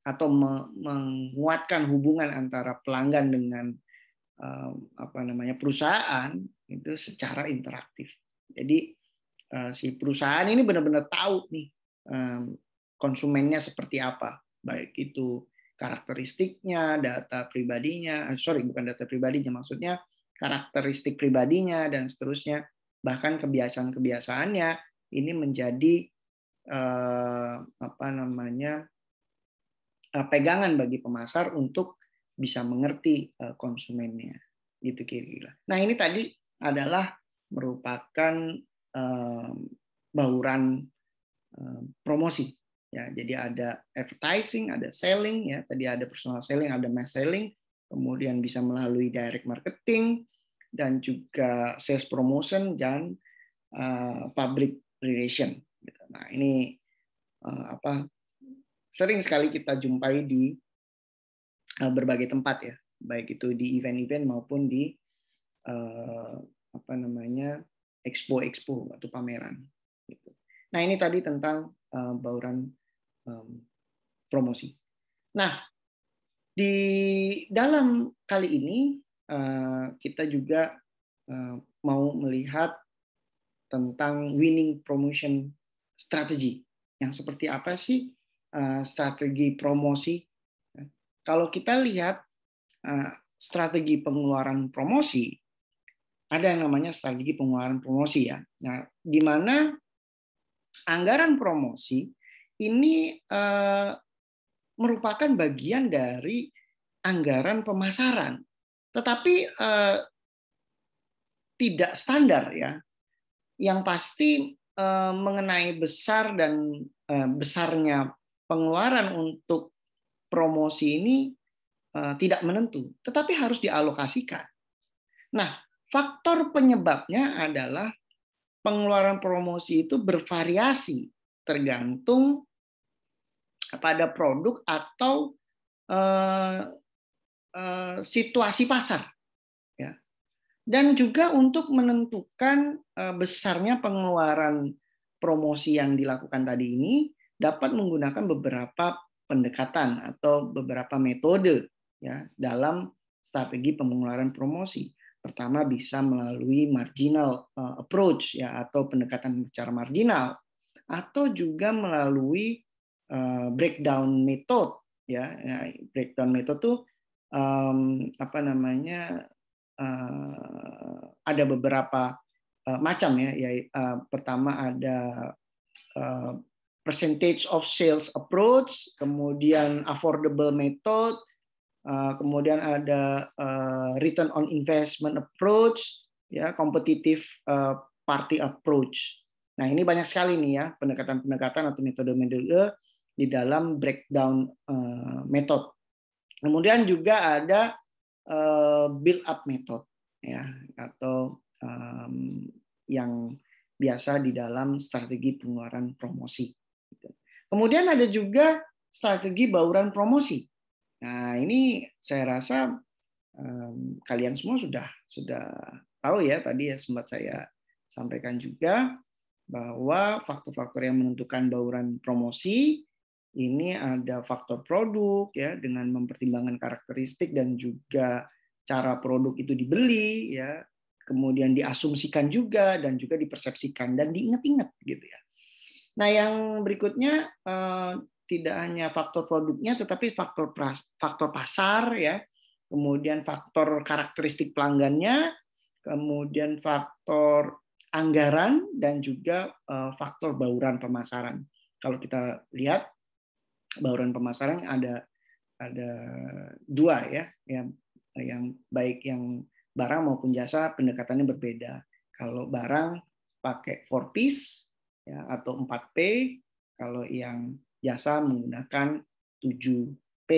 atau menguatkan hubungan antara pelanggan dengan perusahaan itu secara interaktif. Jadi si perusahaan ini benar-benar tahu nih konsumennya seperti apa, baik itu karakteristiknya, data pribadinya, bukan data pribadinya, maksudnya karakteristik pribadinya dan seterusnya, bahkan kebiasaan-kebiasaannya ini menjadi apa namanya pegangan bagi pemasar untuk bisa mengerti konsumennya, gitu kira-kira. Nah, ini tadi adalah merupakan bauran promosi. Ya, jadi ada advertising, ada selling, ya tadi ada personal selling, ada mass selling, kemudian bisa melalui direct marketing dan juga sales promotion dan public relation. Nah, ini sering sekali kita jumpai di berbagai tempat ya, baik itu di event-event maupun di expo-expo atau pameran. Nah, ini tadi tentang bauran promosi. Nah, di dalam kali ini kita juga mau melihat tentang winning promotion strategy. Yang seperti apa sih strategi promosi? Kalau kita lihat strategi pengeluaran promosi, ada yang namanya strategi pengeluaran promosi ya. Nah, di mana anggaran promosi ini merupakan bagian dari anggaran pemasaran, tetapi tidak standar ya. Yang pasti mengenai besar dan besarnya pengeluaran untuk promosi ini tidak menentu, tetapi harus dialokasikan. Nah, faktor penyebabnya adalah pengeluaran promosi itu bervariasi tergantung pada produk atau situasi pasar, ya. Dan juga untuk menentukan besarnya pengeluaran promosi yang dilakukan tadi ini dapat menggunakan beberapa pendekatan atau beberapa metode ya dalam strategi pengeluaran promosi. Pertama bisa melalui marginal approach ya atau pendekatan secara marginal, atau juga melalui breakdown method ya. Breakdown method tuh ada beberapa macam ya. Pertama ada percentage of sales approach, kemudian affordable method, kemudian ada return on investment approach, ya competitive party approach. Nah, ini banyak sekali nih ya pendekatan-pendekatan atau metode-metode di dalam breakdown method. Kemudian juga ada build up method ya atau yang biasa di dalam strategi pengeluaran promosi. Kemudian ada juga strategi bauran promosi. Nah, ini saya rasa kalian semua sudah tahu ya, tadi ya sempat saya sampaikan juga bahwa faktor-faktor yang menentukan bauran promosi ini ada faktor produk ya dengan mempertimbangkan karakteristik dan juga cara produk itu dibeli ya, kemudian diasumsikan juga dan juga dipersepsikan dan diingat-ingat gitu ya. Nah, yang berikutnya tidak hanya faktor produknya tetapi faktor pasar ya, kemudian faktor karakteristik pelanggannya, kemudian faktor anggaran dan juga faktor bauran pemasaran. Kalau kita lihat bauran pemasaran ada dua ya, yang baik yang barang maupun jasa pendekatannya berbeda. Kalau barang pakai 4Ps ya, atau 4P, kalau yang jasa menggunakan 7P,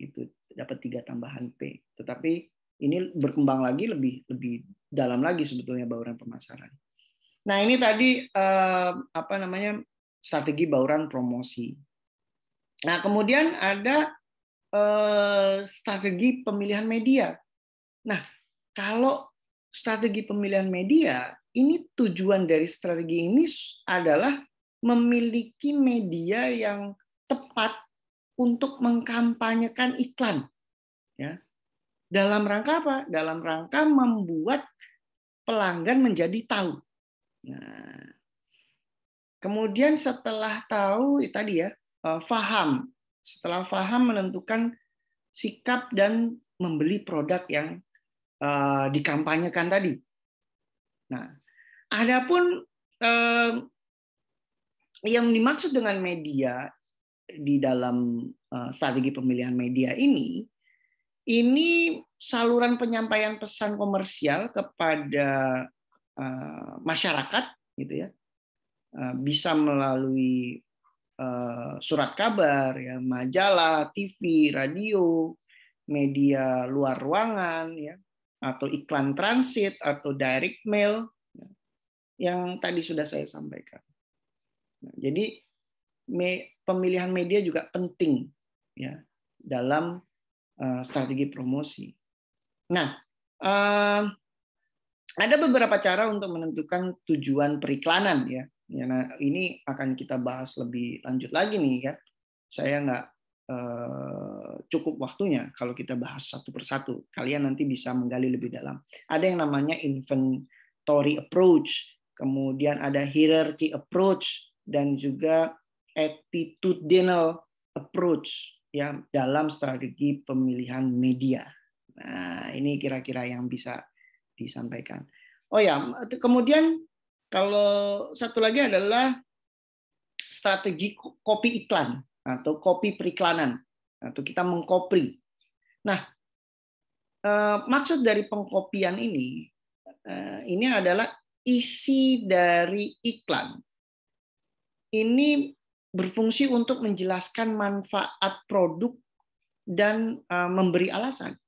itu dapat 3 tambahan P. Tetapi ini berkembang lagi lebih dalam lagi sebetulnya bauran pemasaran. Nah, ini tadi strategi bauran promosi. Nah, kemudian ada strategi pemilihan media. Nah, kalau strategi pemilihan media, ini tujuan dari strategi ini adalah memiliki media yang tepat untuk mengkampanyekan iklan. Ya. Dalam rangka apa? Dalam rangka membuat pelanggan menjadi tahu. Nah, kemudian setelah tahu tadi ya, paham. Setelah paham menentukan sikap dan membeli produk yang dikampanyekan tadi. Nah, adapun Yang dimaksud dengan media di dalam strategi pemilihan media ini saluran penyampaian pesan komersial kepada masyarakat, gitu ya, bisa melalui surat kabar, ya, majalah, TV, radio, media luar ruangan, ya, atau iklan transit atau direct mail, ya, yang tadi sudah saya sampaikan. Nah, jadi pemilihan media juga penting, ya, dalam strategi promosi. Nah, ada beberapa cara untuk menentukan tujuan periklanan, ya. Nah, ini akan kita bahas lebih lanjut lagi nih, ya. Saya nggak cukup waktunya kalau kita bahas satu persatu. Kalian nanti bisa menggali lebih dalam. Ada yang namanya inventory approach, kemudian ada hierarchy approach, dan juga attitudinal approach, ya, dalam strategi pemilihan media. Nah, ini kira-kira yang bisa disampaikan. Oh ya, kemudian kalau satu lagi adalah strategi copy iklan atau copy periklanan, atau kita mengcopy. Nah, maksud dari pengkopian ini adalah isi dari iklan. Ini berfungsi untuk menjelaskan manfaat produk dan memberi alasan,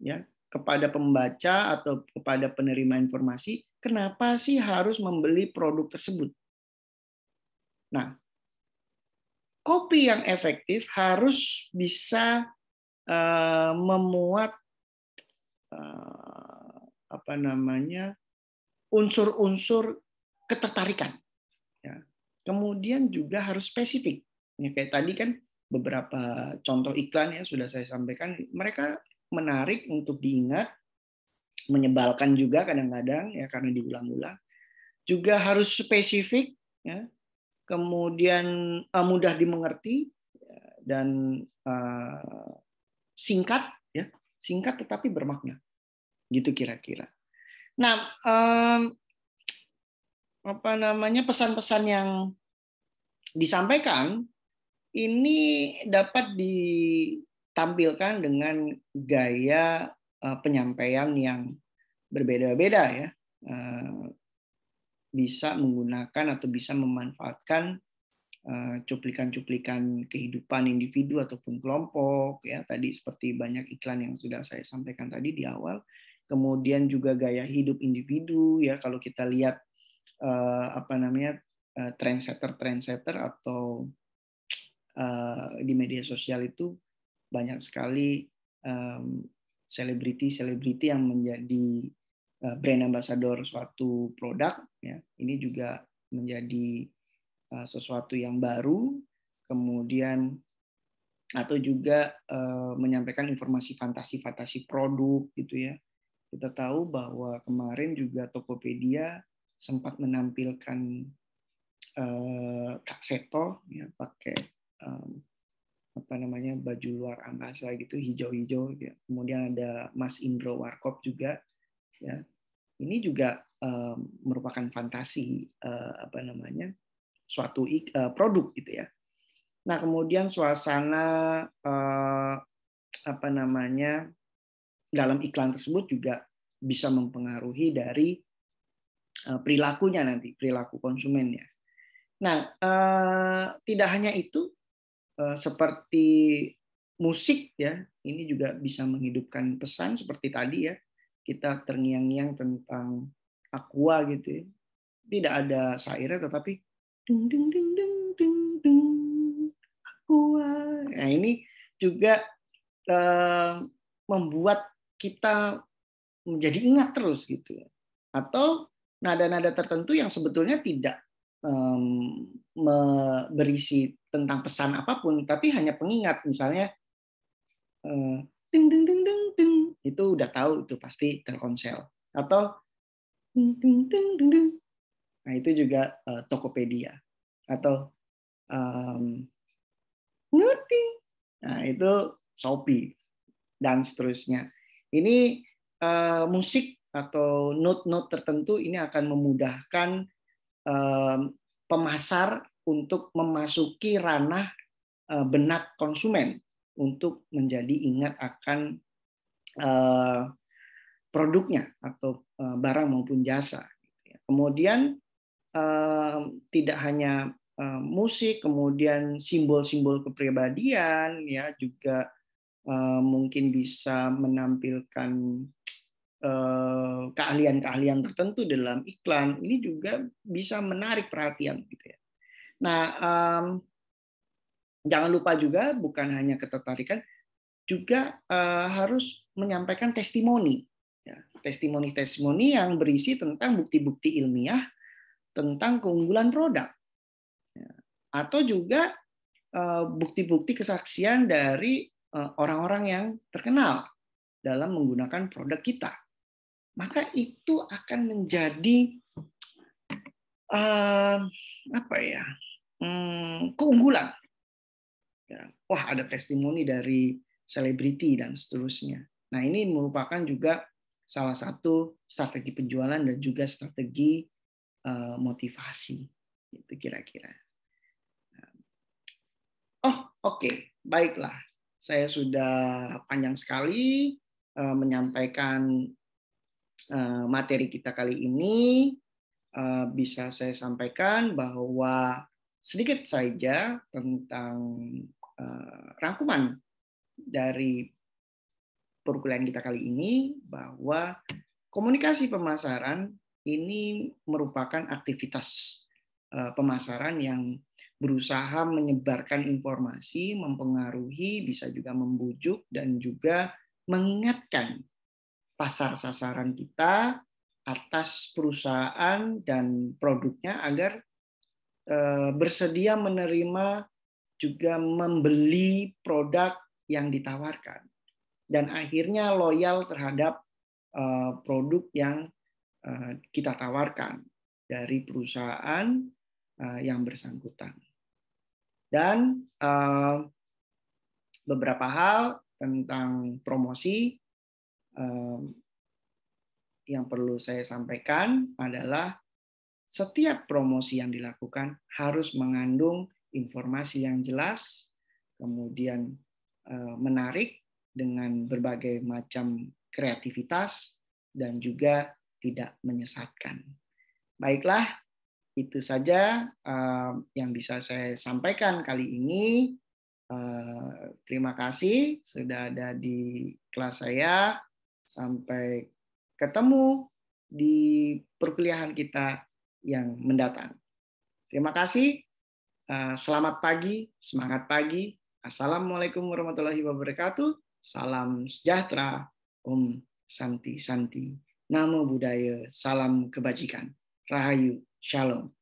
ya, kepada pembaca atau kepada penerima informasi kenapa sih harus membeli produk tersebut. Nah, copy yang efektif harus bisa memuat unsur-unsur ketertarikan, ya. Kemudian juga harus spesifik, ya, kayak tadi kan beberapa contoh iklan ya sudah saya sampaikan, mereka menarik untuk diingat, menyebalkan juga kadang-kadang, ya, karena diulang-ulang. Juga harus spesifik, ya, kemudian mudah dimengerti, dan singkat, ya, singkat tetapi bermakna, gitu kira-kira. Nah, pesan-pesan yang disampaikan ini dapat ditampilkan dengan gaya penyampaian yang berbeda-beda, ya. Bisa menggunakan atau bisa memanfaatkan cuplikan-cuplikan kehidupan individu ataupun kelompok, ya, tadi seperti banyak iklan yang sudah saya sampaikan tadi di awal. Kemudian juga gaya hidup individu, ya, kalau kita lihat trendsetter atau di media sosial itu banyak sekali selebriti yang menjadi brand ambassador suatu produk, ya. Ini juga menjadi sesuatu yang baru. Kemudian atau juga menyampaikan informasi fantasi produk, gitu ya. Kita tahu bahwa kemarin juga Tokopedia sempat menampilkan Kak Seto, ya, pakai baju luar angkasa gitu, hijau-hijau, ya. Kemudian ada Mas Indro Warkop juga, ya. Ini juga merupakan fantasi suatu produk, gitu ya. Nah, kemudian suasana dalam iklan tersebut juga bisa mempengaruhi dari perilakunya nanti, perilaku konsumennya. Nah, tidak hanya itu, seperti musik, ya, ini juga bisa menghidupkan pesan seperti tadi, ya, kita terngiang-ngiang tentang Aqua, gitu ya. Tidak ada syairnya tetapi dung dung dung dung dung dung Aqua. Nah, ini juga membuat kita menjadi ingat terus, gitu ya. Atau nada-nada tertentu yang sebetulnya tidak berisi tentang pesan apapun, tapi hanya pengingat, misalnya ding ding ding ding ding, itu udah tahu itu pasti Telkomsel, atau ding ding ding ding ding. Nah, itu juga Tokopedia, atau Nuti, nah itu Shopee, dan seterusnya. Ini musik atau note-note tertentu ini akan memudahkan pemasar untuk memasuki ranah benak konsumen untuk menjadi ingat akan produknya atau barang maupun jasa. Kemudian tidak hanya musik, kemudian simbol-simbol kepribadian, ya juga mungkin bisa menampilkan keahlian-keahlian tertentu dalam iklan. Ini juga bisa menarik perhatian, gitu ya. Nah, jangan lupa juga bukan hanya ketertarikan, juga harus menyampaikan testimoni, ya, testimoni-testimoni yang berisi tentang bukti-bukti ilmiah tentang keunggulan produk, ya. Atau juga bukti-bukti kesaksian dari orang-orang yang terkenal dalam menggunakan produk kita. Maka itu akan menjadi apa ya, keunggulan. Wah, ada testimoni dari selebriti dan seterusnya. Nah, ini merupakan juga salah satu strategi penjualan dan juga strategi motivasi, itu kira-kira. Oh, oke. Baiklah. Saya sudah panjang sekali menyampaikan materi kita kali ini. Bisa saya sampaikan bahwa sedikit saja tentang rangkuman dari perkuliahan kita kali ini, bahwa komunikasi pemasaran ini merupakan aktivitas pemasaran yang berusaha menyebarkan informasi, mempengaruhi, bisa juga membujuk, dan juga mengingatkan pasar sasaran kita atas perusahaan dan produknya agar bersedia menerima juga membeli produk yang ditawarkan, dan akhirnya loyal terhadap produk yang kita tawarkan dari perusahaan yang bersangkutan. Dan beberapa hal tentang promosi yang perlu saya sampaikan adalah setiap promosi yang dilakukan harus mengandung informasi yang jelas, kemudian menarik dengan berbagai macam kreativitas, dan juga tidak menyesatkan. Baiklah, itu saja yang bisa saya sampaikan kali ini. Terima kasih sudah ada di kelas saya. Sampai ketemu di perkuliahan kita yang mendatang. Terima kasih. Selamat pagi, semangat pagi. Assalamualaikum warahmatullahi wabarakatuh. Salam sejahtera. Om Santi Santi. Namo Buddhaya. Salam kebajikan. Rahayu. Shalom.